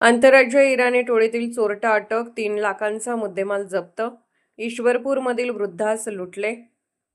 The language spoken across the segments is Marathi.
आंतरराज्य इराणी टोळीतील चोरटा अटक, 3 लाखांचा मुद्देमाल जप्त. ईश्वरपूरमधील वृद्धास लुटले.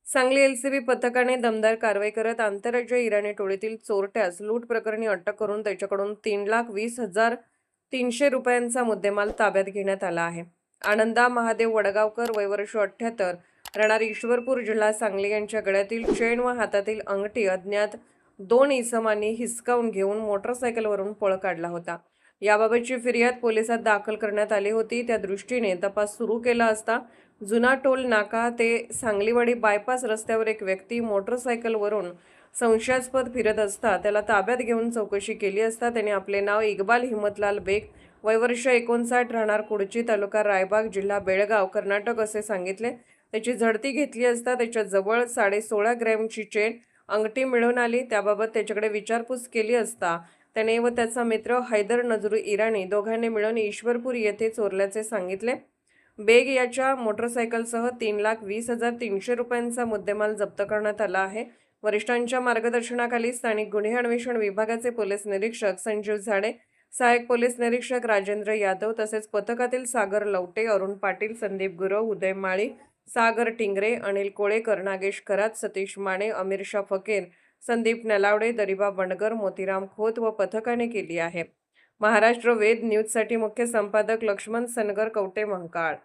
सांगली एलसीबी पथकाने दमदार कारवाई करत आंतरराज्य इराणी टोळीतील चोरट्यास लूट प्रकरणी अटक करून त्याच्याकडून 3,20,300 रुपयांचा मुद्देमाल ताब्यात घेण्यात आला आहे. आनंदा महादेव वडगावकर, वय वर्ष 78, राहणार ईश्वरपूर, जिल्हा सांगली यांच्या गळ्यातील चेन व हातातील अंगठी अज्ञात 2 इसमांनी हिसकावून घेऊन मोटरसायकलवरून पळ काढला होता. याबाबतची फिर्याद पोलिसात दाखल करण्यात आली होती. त्या दृष्टीने तपास सुरू केला असता जुना टोल नाका ते सांगलीवाडी बायपास रस्त्यावर एक व्यक्ती मोटरसायकलवरून संशयास्पद फिरत असता त्याला ताब्यात घेऊन चौकशी केली असता त्याने आपले नाव इक्बाल हिम्मतलाल बेग, वय वर्ष 59, राहणार कुडची, तालुका रायबाग, जिल्हा बेळगाव, कर्नाटक असे सांगितले. त्याची झडती घेतली असता त्याच्या जवळ 16.5 ग्रॅमची चेन अंगठी मिळून आली. त्याबाबत त्याच्याकडे विचारपूस केली असता त्याने व त्याचा मित्र हैदर नजरू इराणी दोघांनी मिळून ईश्वरपूर येथे चोरल्याचे सांगितले. बेग याच्या मोटरसायकलसह 3,20,300 रुपयांचा मुद्देमाल जप्त करण्यात आला आहे. वरिष्ठांच्या मार्गदर्शनाखाली स्थानिक गुन्हे अन्वेषण विभागाचे पोलीस निरीक्षक संजीव झाडे, सहाय्यक पोलीस निरीक्षक राजेंद्र यादव तसेच पथकातील सागर लवटे, अरुण पाटील, संदीप गुरव, उदय माळी, सागर टिंगरे, अनिल कोळेकर, नागेश खरात, सतीश माने, अमीर शाह फकीर, संदीप नलावडे, दरिबा बंडगर, मोतीराम खोत व पथकाने केली आहे. महाराष्ट्र वेद न्यूजसाठी मुख्य संपादक लक्ष्मण सनगर, कवठे, महांकाळ.